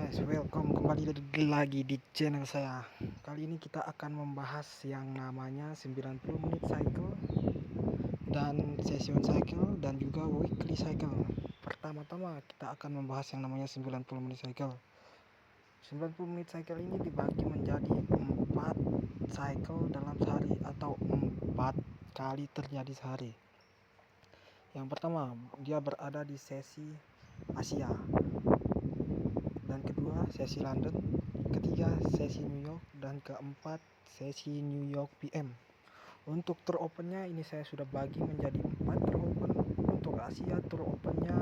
guys, welcome kembali lagi di channel saya. Kali ini kita akan membahas yang namanya 90 menit cycle dan session cycle dan juga weekly cycle. Pertama-tama kita akan membahas yang namanya 90 menit cycle. 90 menit cycle ini dibagi menjadi 4 cycle dalam sehari atau 4 kali terjadi sehari. Yang pertama, dia berada di sesi Asia. Dan kedua, sesi London. Ketiga, sesi New York. Dan keempat, sesi New York PM. Untuk tour opennya ini saya sudah bagi menjadi 4 tour open. Untuk Asia, tour opennya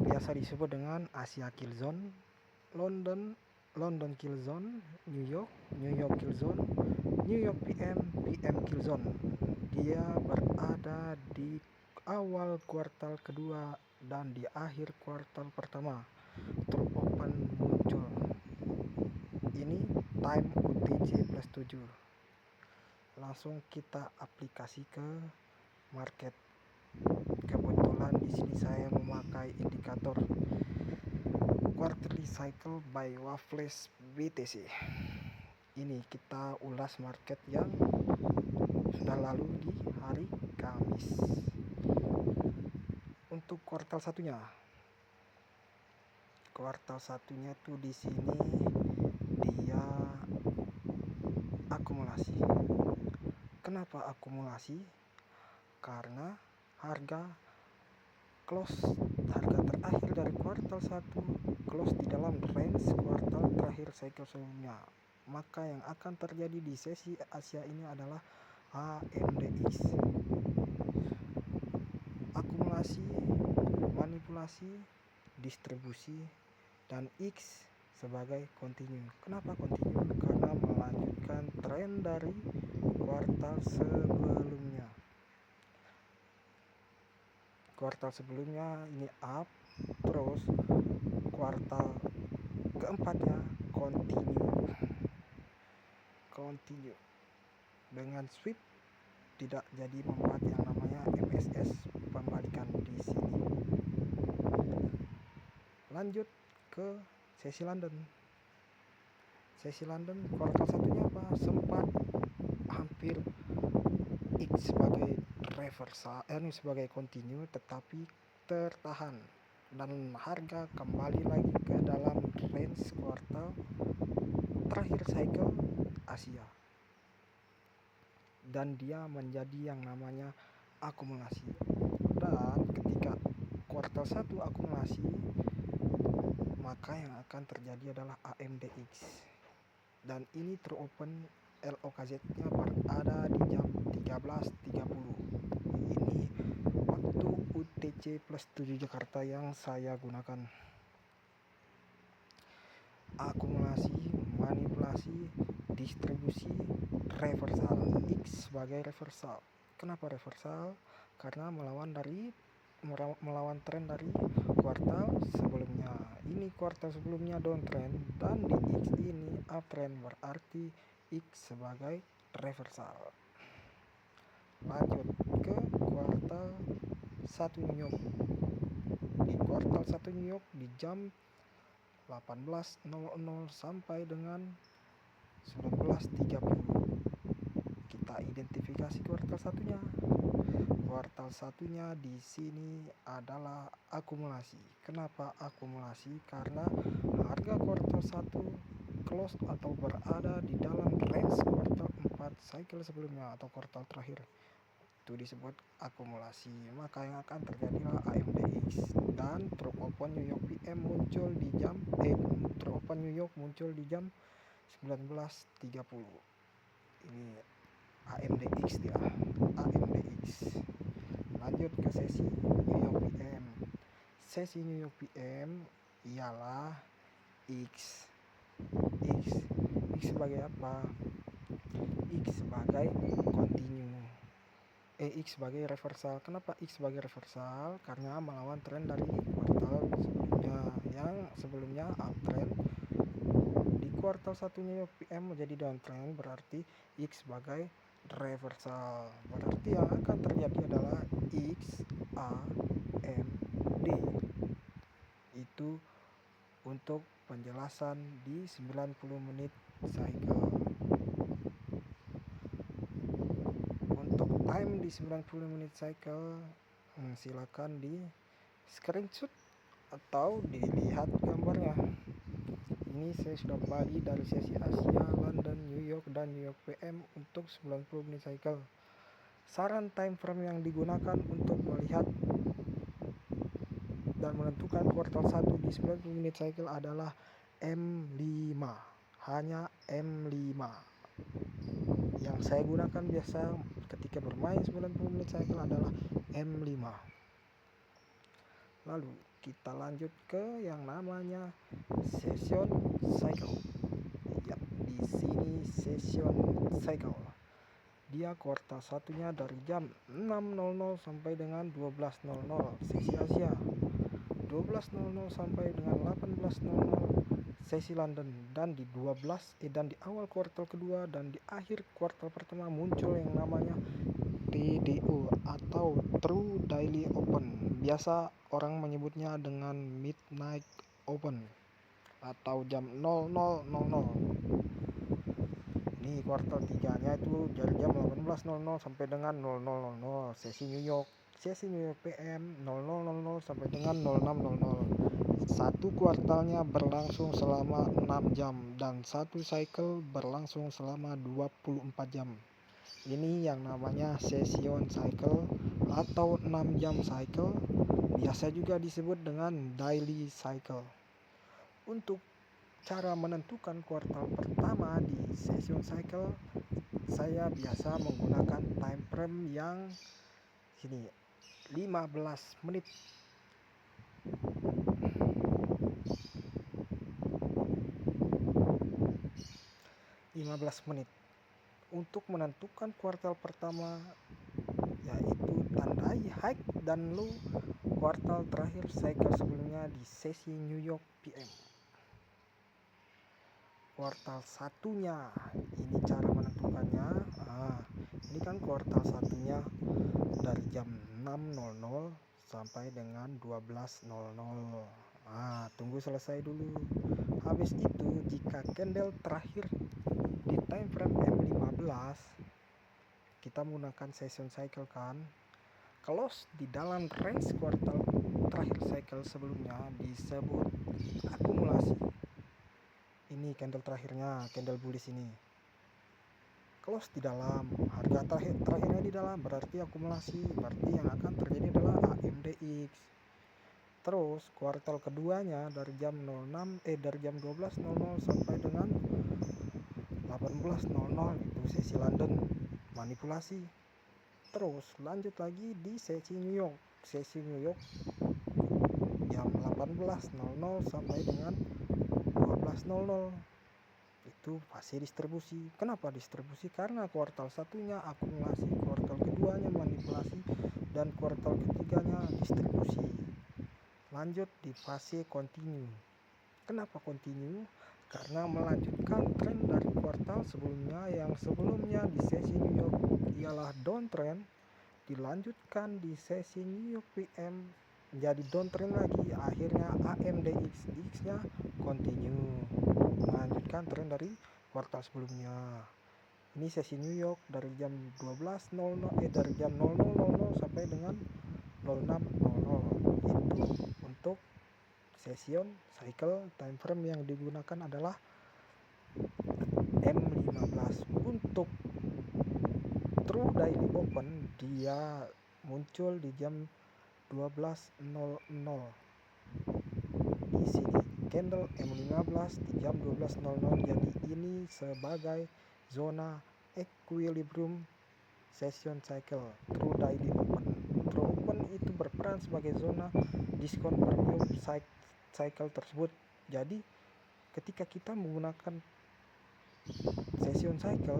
biasa disebut dengan Asia Kill Zone, London Kill Zone, New York Kill Zone, New York PM Kill Zone. Dia berada di awal kuartal kedua dan di akhir kuartal pertama. Tour open muncul. Ini time UTC plus 7. Langsung kita aplikasi ke market. Kebetulan di sini saya memakai indikator quarterly cycle by Waffles BTC. Ini kita ulas market yang sudah lalu di hari Kamis. Untuk kuartal satunya tuh di sini dia akumulasi. Kenapa akumulasi? Karena harga terakhir dari kuartal 1 close di dalam range kuartal terakhir cycle sebelumnya. Maka yang akan terjadi di sesi Asia ini adalah AMDX. Akumulasi, manipulasi, distribusi, dan X sebagai continue. Kenapa continue? Karena melanjutkan tren dari kuartal sebelumnya. Kuartal sebelumnya ini up, terus kuartal keempatnya continue dengan sweep, tidak jadi membuat yang namanya MSS pembalikan di sini. Lanjut ke sesi London. Kuartal satunya apa? Sempat hampir X sebagai reversal, sebagai continue, tetapi tertahan dan harga kembali lagi ke dalam range kuartal terakhir cycle Asia. Dan dia menjadi yang namanya akumulasi. Dan ketika kuartal 1 akumulasi, maka yang akan terjadi adalah AMDX. Dan ini teropen LOKZ-nya berada di jam 13.30. Ini waktu UTC plus 7 Jakarta yang saya gunakan. Akumulasi, manipulasi, distribusi, reversal. X sebagai reversal. Kenapa reversal? Karena melawan tren dari kuartal sebelumnya. Ini kuartal sebelumnya downtrend dan di X ini uptrend, berarti X sebagai reversal. Lanjut ke kuartal 1 New York. Di kuartal 1 New York di jam 18.00 sampai dengan 19.30 kita identifikasi kuartal satunya. Kuartal satunya di sini adalah akumulasi. Kenapa akumulasi? Karena harga kuartal 1 close atau berada di dalam range kuartal 4 cycle sebelumnya atau kuartal terakhir. Itu disebut akumulasi. Maka yang akan terjadi adalah AMDX dan drop open New York PM muncul di jam 19.30. Ini AMDX dia. AMDX. Lanjut ke sesi New York PM. Sesi New York PM ialah X sebagai apa? X sebagai continue. X sebagai reversal. Kenapa X sebagai reversal? Karena melawan tren dari kuartal sebelumnya. Yang sebelumnya uptrend, di kuartal satunya PM menjadi downtrend, berarti X sebagai reversal. Berarti yang akan terjadi adalah X A M D. Itu untuk penjelasan di 90 menit cycle. Untuk time di 90 menit cycle, silakan di screenshot atau dilihat gambarnya. Ini saya sudah bagi dari sesi Asia, London, New York, dan New York PM untuk 90 menit cycle. Saran time frame yang digunakan untuk melihat dan menentukan kuartal 1 di 90 menit cycle adalah M5, hanya M5. Yang saya gunakan biasa ketika bermain 90 menit cycle adalah M5. Lalu kita lanjut ke yang namanya session cycle. Ya, di sini session cycle. Dia kuartal satunya dari jam 6.00 sampai dengan 12.00 sesi Asia, 12.00 sampai dengan 18.00 sesi London, dan di di awal kuartal kedua dan di akhir kuartal pertama muncul yang namanya TDO atau True Daily Open. Biasa orang menyebutnya dengan Midnight Open atau jam 00.00. Ini kuartal 3-nya itu dari jam 18.00 sampai dengan 00.00 sesi New York PM 00.00 sampai dengan 06.00. Satu kuartalnya berlangsung selama 6 jam dan satu cycle berlangsung selama 24 jam. Ini yang namanya session cycle atau 6 jam cycle, biasa juga disebut dengan daily cycle. Untuk cara menentukan kuartal pertama di session cycle, saya biasa menggunakan time frame yang sini 15 menit. Untuk menentukan kuartal pertama, yaitu tandai high dan low kuartal terakhir cycle sebelumnya di sesi New York PM. Kuartal satunya, ini cara menentukannya. Ini kan kuartal satunya dari jam 6.00 sampai dengan 12.00. Tunggu selesai dulu. Habis itu, jika candle terakhir di time frame M15, kita menggunakan session cycle kan, close di dalam range kuartal terakhir cycle sebelumnya disebut akumulasi. Ini candle terakhirnya, candle bullish ini. Close di dalam, harga terakhirnya di dalam, berarti akumulasi, berarti yang akan terjadi adalah AMDX. Terus kuartal keduanya dari jam 12.00 sampai dengan 18.00 itu sesi London, manipulasi. Terus lanjut lagi di sesi New York jam 18.00 sampai dengan 12.00 itu fase distribusi. Kenapa distribusi? Karena kuartal satunya akumulasi, kuartal keduanya manipulasi, dan kuartal ketiganya distribusi. Lanjut di fase continue. Kenapa continue? Karena melanjutkan tren dari kuartal sebelumnya, yang sebelumnya di sesi New York ialah downtrend, dilanjutkan di sesi New York PM jadi downtrend lagi, akhirnya AMDX nya continue melanjutkan tren dari kuartal sebelumnya. Ini sesi New York dari jam 00.00 sampai dengan 06.00. Itu untuk session cycle time frame yang digunakan adalah M15. Untuk True Daily Open, dia muncul di jam 12.00. Di sini candle M15 di jam 12.00, jadi ini sebagai zona equilibrium session cycle True Daily Open. True Open itu berperan sebagai zona diskon premium cycle tersebut. Jadi ketika kita menggunakan session cycle,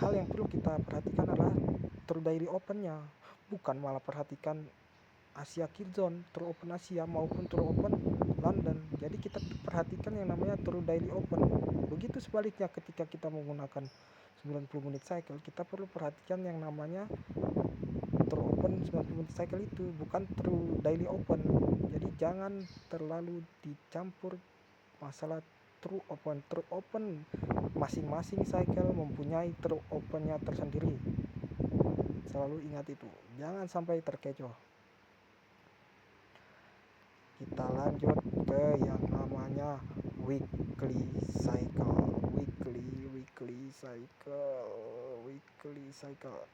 hal yang perlu kita perhatikan adalah True Daily Open-nya, bukan malah perhatikan Asia Key Zone, True Open Asia maupun True Open London. Jadi kita perhatikan yang namanya True Daily Open. Begitu sebaliknya, ketika kita menggunakan 90 menit cycle, kita perlu perhatikan yang namanya True Open 90 menit cycle itu bukan true daily open. Jadi jangan terlalu dicampur masalah true open masing-masing cycle mempunyai true opennya tersendiri. Selalu ingat itu, jangan sampai terkecoh. Kita lanjut ke yang namanya weekly cycle.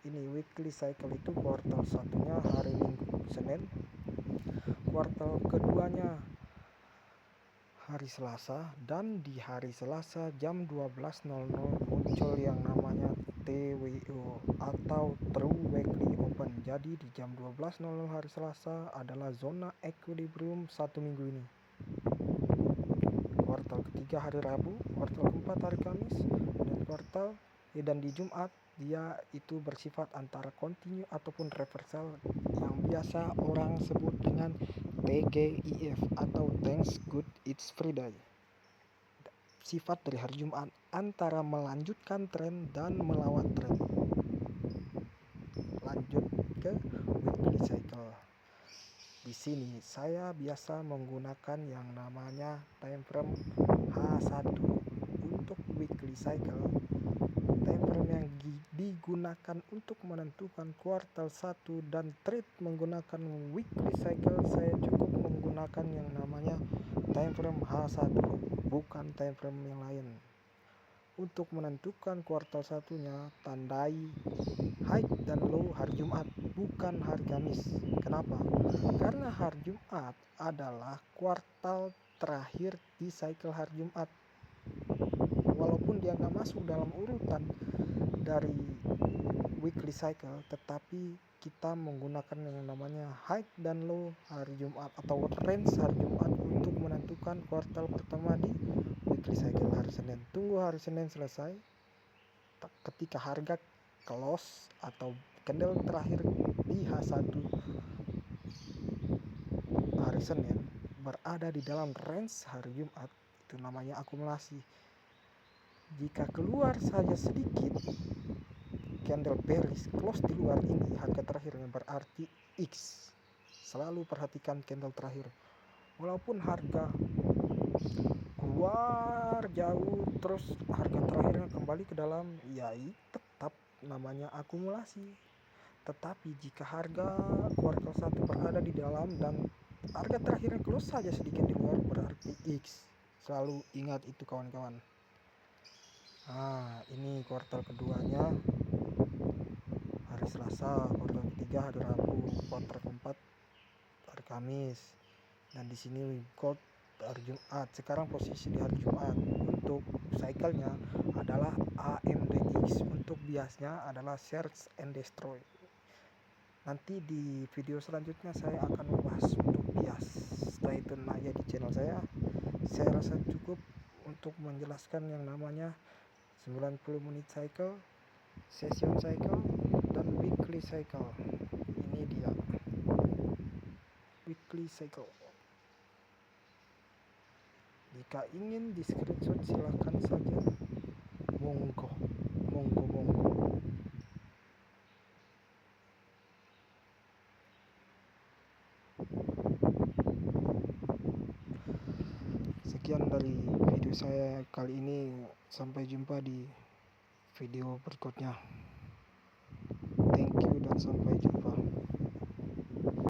Ini weekly cycle itu kuartal satunya hari Minggu Senin, kuartal keduanya hari Selasa, dan di hari Selasa jam 12.00 muncul yang namanya TWO atau True Weekly Open. Jadi di jam 12.00 hari Selasa adalah zona equilibrium satu minggu ini. Kuartal ketiga hari Rabu, kuartal keempat hari Kamis, dan di Jumat dia itu bersifat antara continue ataupun reversal yang biasa orang sebut dengan TGIF atau Thanks God It's Friday. Sifat dari hari Jumat antara melanjutkan tren dan melawan tren. Lanjut ke weekly cycle. Di sini saya biasa menggunakan yang namanya time frame H1 untuk weekly cycle. Time frame yang digunakan untuk menentukan kuartal 1 dan trade menggunakan weekly cycle, saya cukup menggunakan yang namanya time frame H1, bukan time frame yang lain. Untuk menentukan kuartal satunya, tandai high dan low hari Jumat, bukan hari Kamis. Kenapa? Karena hari Jumat adalah kuartal terakhir di cycle hari Jumat. Walaupun dia nggak masuk dalam urutan dari weekly cycle, tetapi kita menggunakan yang namanya high dan low hari Jumat atau range hari Jumat untuk menentukan kuartal pertama di weekly cycle hari Senin. Tunggu hari Senin selesai. Ketika harga close atau candle terakhir di H1 hari Senin berada di dalam range hari Jumat, itu namanya akumulasi. Jika keluar saja sedikit candle bearish close di luar ini, harga terakhirnya berarti X. Selalu perhatikan candle terakhir. Walaupun harga keluar jauh terus harga terakhirnya kembali ke dalam, ya tetap namanya akumulasi. Tetapi jika harga kuartal 1 berada di dalam dan harga terakhirnya close saja sedikit di luar, berarti X. Selalu ingat itu kawan-kawan. Nah, ini kuartal keduanya hari Selasa, kuartal ketiga hari Rabu, kuartal keempat hari Kamis, dan di sini gold hari Jumat. Sekarang posisi di hari Jumat. Untuk cycle-nya adalah AMDX, untuk biasnya adalah search and destroy. Nanti di video selanjutnya saya akan membahas untuk bias. Stay tune aja di channel saya. Saya rasa cukup untuk menjelaskan yang namanya 90 menit cycle, session cycle, dan weekly cycle. Ini dia weekly cycle. Jika ingin di screenshot silahkan saja, monggo. Sekian dari video saya kali ini, sampai jumpa di video berikutnya. Thank you dan sampai jumpa.